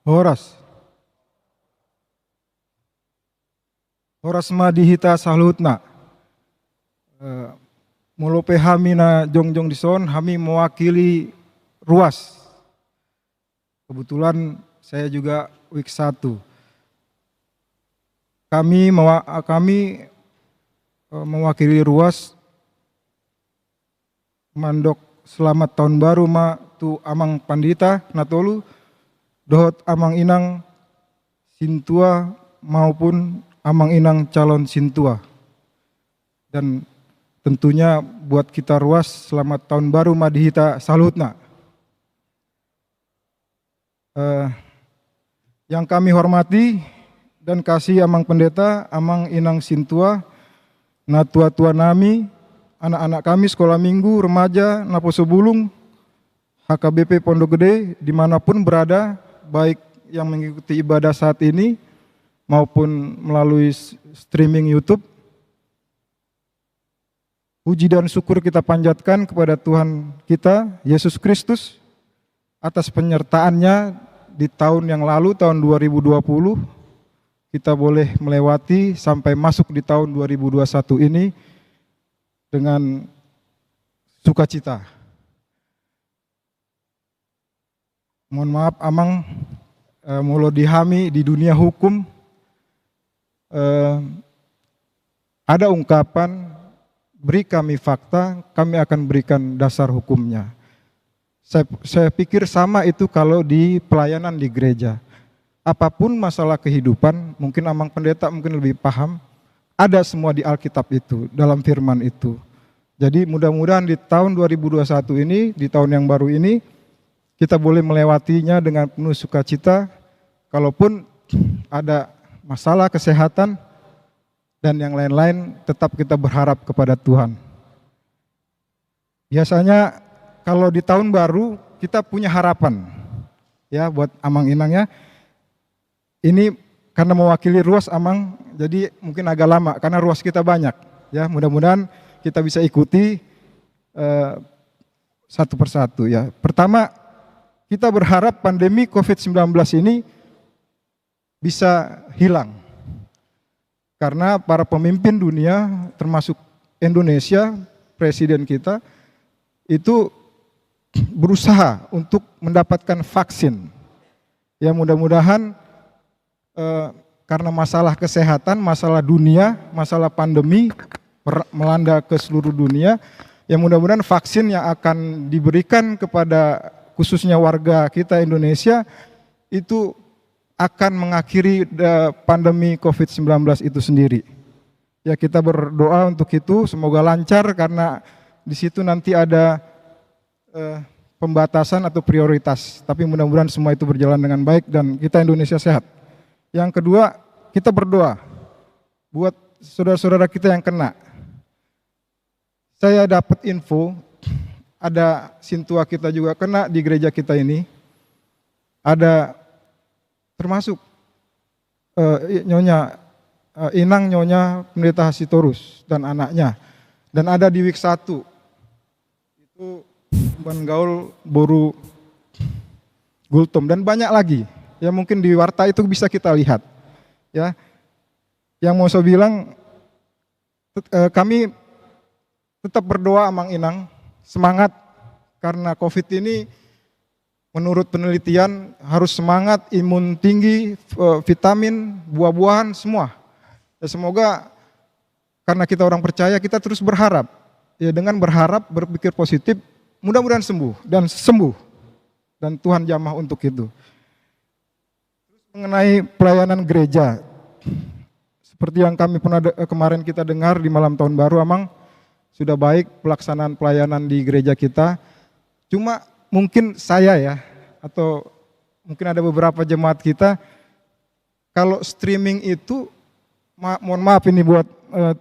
Horas. Horas madihita sahlutna. Molope hamina jongjong dison, kami mewakili ruas. Kebetulan saya juga week 1. Kami mewakili ruas mandok selamat tahun baru ma tu amang pandita natolu dohot amang inang sintua maupun amang inang calon sintua. Dan tentunya buat kita ruas selamat tahun baru madihita salutna. Yang kami hormati dan kasih amang pendeta, amang inang sintua, na tua-tua nami, anak-anak kami sekolah minggu, remaja, Naposo Bulung, HKBP Pondok Gede, dimanapun berada, baik yang mengikuti ibadah saat ini maupun melalui streaming YouTube. Puji dan syukur kita panjatkan kepada Tuhan kita, Yesus Kristus, atas penyertaannya di tahun yang lalu, tahun 2020. Kita boleh melewati sampai masuk di tahun 2021 ini dengan sukacita. Mohon maaf amang mulo dihami di dunia hukum ada ungkapan beri kami fakta, kami akan berikan dasar hukumnya. Saya pikir sama itu kalau di pelayanan di gereja. Apapun masalah kehidupan, mungkin amang pendeta mungkin lebih paham, ada semua di Alkitab itu, dalam firman itu. Jadi mudah-mudahan di tahun 2021 ini, di tahun yang baru ini, kita boleh melewatinya dengan penuh sukacita. Kalaupun ada masalah kesehatan dan yang lain-lain, tetap kita berharap kepada Tuhan. Biasanya kalau di tahun baru kita punya harapan, ya buat amang inang ya. Ini karena mewakili ruas amang, jadi mungkin agak lama karena ruas kita banyak. Ya, mudah-mudahan kita bisa ikuti satu persatu ya. Pertama, kita berharap pandemi COVID-19 ini bisa hilang. Karena para pemimpin dunia, termasuk Indonesia, presiden kita, itu berusaha untuk mendapatkan vaksin. Ya mudah-mudahan karena masalah kesehatan, masalah dunia, masalah pandemi melanda ke seluruh dunia, ya mudah-mudahan vaksin yang akan diberikan kepada khususnya warga kita Indonesia itu akan mengakhiri pandemi COVID-19 itu sendiri. Ya kita berdoa untuk itu, semoga lancar karena di situ nanti ada pembatasan atau prioritas. Tapi mudah-mudahan semua itu berjalan dengan baik dan kita Indonesia sehat. Yang kedua, kita berdoa buat saudara-saudara kita yang kena. Saya dapat info, ada sintua kita juga kena di gereja kita ini. Ada termasuk Inang Nyonya Pendeta Hasitorus dan anaknya. Dan ada di week 1, itu Bangaul Boru Gultom dan banyak lagi. Ya mungkin di warta itu bisa kita lihat. Ya, yang mau saya bilang, kami tetap berdoa amang inang, semangat karena COVID ini menurut penelitian harus semangat, imun tinggi, vitamin, buah-buahan semua. Ya, semoga karena kita orang percaya kita terus berharap. Ya dengan berharap, berpikir positif, mudah-mudahan sembuh dan sembuh. Dan Tuhan jamah untuk itu. Mengenai pelayanan gereja, seperti yang kami pernah kemarin kita dengar di malam tahun baru, amang sudah baik pelaksanaan pelayanan di gereja kita. Cuma mungkin saya ya, atau mungkin ada beberapa jemaat kita, kalau streaming itu, mohon maaf ini buat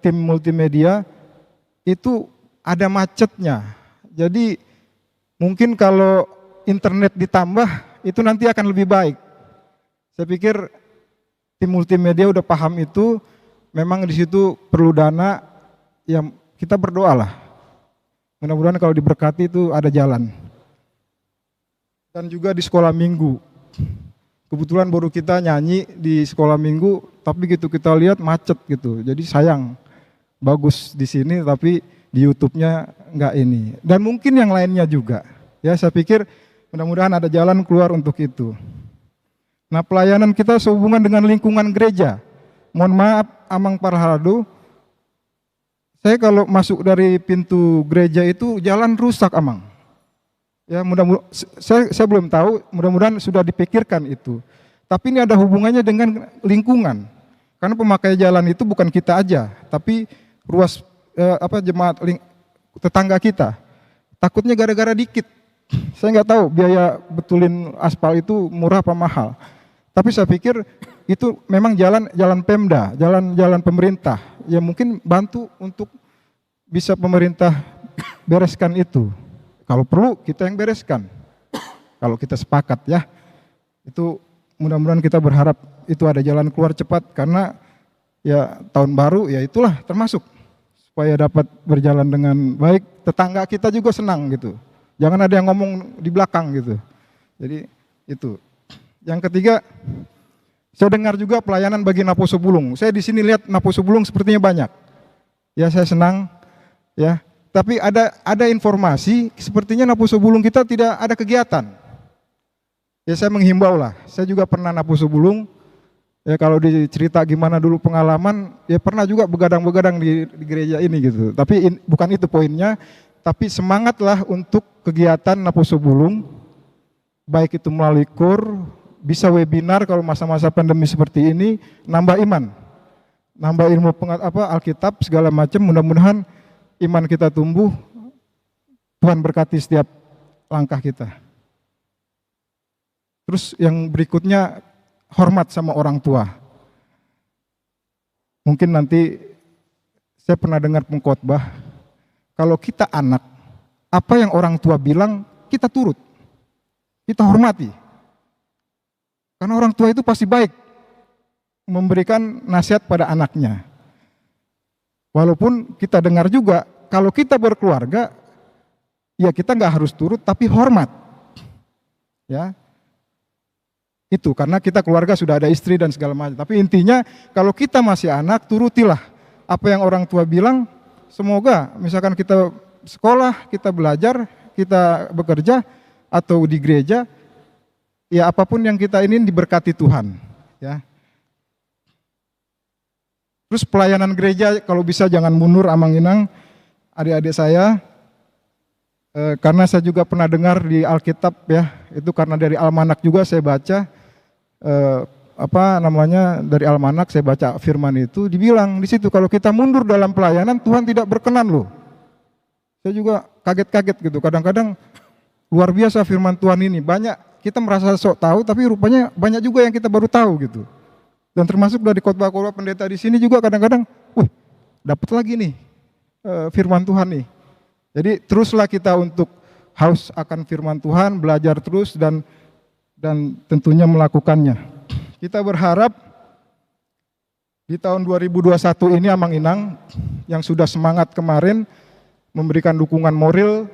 tim multimedia, itu ada macetnya. Jadi mungkin kalau internet ditambah, itu nanti akan lebih baik. Saya pikir tim multimedia udah paham itu, memang di situ perlu dana, yang kita berdoalah. Mudah-mudahan kalau diberkati itu ada jalan. Dan juga di sekolah minggu. kebetulan baru kita nyanyi di sekolah minggu, tapi gitu kita lihat macet gitu. Jadi sayang, bagus di sini tapi di YouTube-nya nggak ini. Dan mungkin yang lainnya juga. Ya saya pikir mudah-mudahan ada jalan keluar untuk itu. Nah pelayanan kita sehubungan dengan lingkungan gereja. Mohon maaf Amang Parhalado, saya kalau masuk dari pintu gereja itu jalan rusak Amang. Ya mudah-mudahan saya belum tahu, mudah-mudahan sudah dipikirkan itu. Tapi ini ada hubungannya dengan lingkungan. Karena pemakai jalan itu bukan kita aja, tapi ruas jemaat tetangga kita. Takutnya gara-gara dikit. Saya nggak tahu biaya betulin aspal itu murah apa mahal. Tapi saya pikir itu memang jalan Pemda, jalan pemerintah. Ya mungkin bantu untuk bisa pemerintah bereskan itu. Kalau perlu kita yang bereskan. Kalau kita sepakat ya. Itu mudah-mudahan kita berharap itu ada jalan keluar cepat karena ya tahun baru ya itulah termasuk supaya dapat berjalan dengan baik. Tetangga kita juga senang gitu. Jangan ada yang ngomong di belakang gitu. Jadi itu. Yang ketiga, saya dengar juga pelayanan bagi Naposo Bulung. Saya di sini lihat Naposo Bulung sepertinya banyak. Ya saya senang ya. Tapi ada informasi sepertinya Naposo Bulung kita tidak ada kegiatan. Ya saya menghimbau lah, saya juga pernah Naposo Bulung. Ya kalau dicerita gimana dulu pengalaman, ya pernah juga begadang-begadang di gereja ini gitu. Tapi bukan itu poinnya, tapi semangatlah untuk kegiatan Naposo Bulung. Baik itu melalui KUR, bisa webinar kalau masa-masa pandemi seperti ini, nambah iman. Nambah ilmu Alkitab segala macam, mudah-mudahan iman kita tumbuh, Tuhan berkati setiap langkah kita. Terus yang berikutnya, hormat sama orang tua. Mungkin nanti saya pernah dengar pengkhotbah, kalau kita anak, apa yang orang tua bilang, kita turut. Kita hormati. Karena orang tua itu pasti baik, memberikan nasihat pada anaknya. Walaupun kita dengar juga, kalau kita berkeluarga, ya kita nggak harus turut, tapi hormat. Ya, itu karena kita keluarga sudah ada istri dan segala macam. Tapi intinya, kalau kita masih anak, turutilah apa yang orang tua bilang. Semoga, misalkan kita sekolah, kita belajar, kita bekerja, atau di gereja, ya apapun yang kita ini diberkati Tuhan. Ya. Terus pelayanan gereja kalau bisa jangan mundur Amang Inang, adik-adik saya, karena saya juga pernah dengar di Alkitab ya, itu karena dari Almanak juga saya baca, dari Almanak saya baca firman itu, dibilang di situ kalau kita mundur dalam pelayanan Tuhan tidak berkenan loh. Saya juga kaget-kaget gitu, kadang-kadang luar biasa firman Tuhan ini, banyak kita merasa sok tahu tapi rupanya banyak juga yang kita baru tahu gitu. Dan termasuk dari khotbah-khotbah pendeta di sini juga kadang-kadang, dapat lagi nih firman Tuhan nih. Jadi teruslah kita untuk haus akan firman Tuhan, belajar terus dan tentunya melakukannya. Kita berharap di tahun 2021 ini Amang Inang yang sudah semangat kemarin memberikan dukungan moral,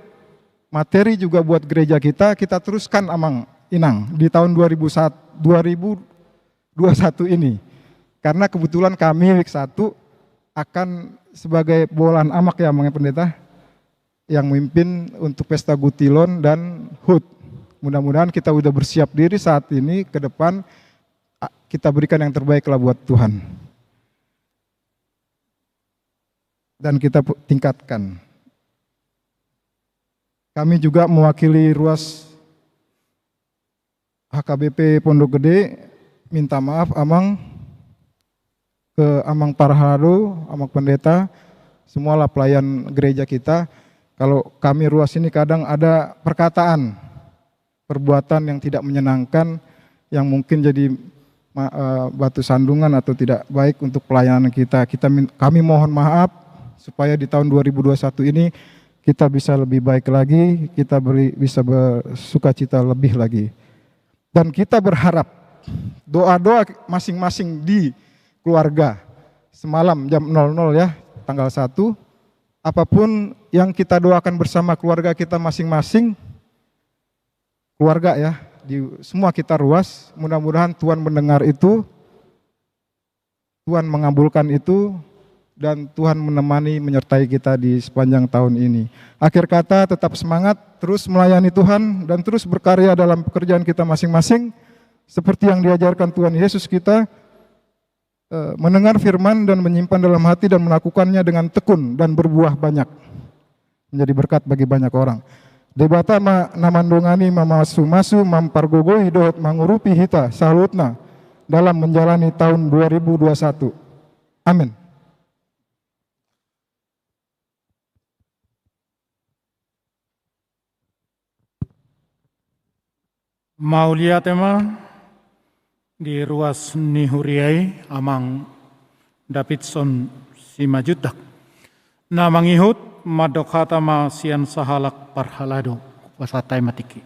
materi juga buat gereja kita teruskan Amang Inang di tahun 2021 ini. Karena kebetulan kami week 1 akan sebagai bolan amak ya Mang Pendeta yang memimpin untuk pesta Gutilon dan HUT. Mudah-mudahan kita udah bersiap diri saat ini, ke depan kita berikan yang terbaik lah buat Tuhan. Dan kita tingkatkan. Kami juga mewakili ruas HKBP Pondok Gede, minta maaf Amang, ke Amang Parhalado, Amang Pendeta, semualah pelayan gereja kita. Kalau kami ruas ini kadang ada perkataan, perbuatan yang tidak menyenangkan, yang mungkin jadi batu sandungan atau tidak baik untuk pelayanan kita. Kami mohon maaf supaya di tahun 2021 ini kita bisa lebih baik lagi, kita bisa bersukacita lebih lagi. Dan kita berharap doa-doa masing-masing di keluarga semalam jam 00 ya, tanggal 1, apapun yang kita doakan bersama keluarga kita masing-masing, keluarga ya, di semua kita ruas. Mudah-mudahan Tuhan mendengar itu, Tuhan mengabulkan itu, dan Tuhan menemani menyertai kita di sepanjang tahun ini. Akhir kata, tetap semangat, terus melayani Tuhan, dan terus berkarya dalam pekerjaan kita masing-masing, seperti yang diajarkan Tuhan Yesus kita, mendengar firman dan menyimpan dalam hati dan melakukannya dengan tekun dan berbuah banyak, menjadi berkat bagi banyak orang. Debata namandongani mamasu-masu mampargogoi dohot mangurupi hita salutna dalam menjalani tahun 2021. Amin. Maulia tema di ruas nihuriai amang Davidson Simajutak. Namang ihut madokata ma sian sahalak parhalado wasatai matiki.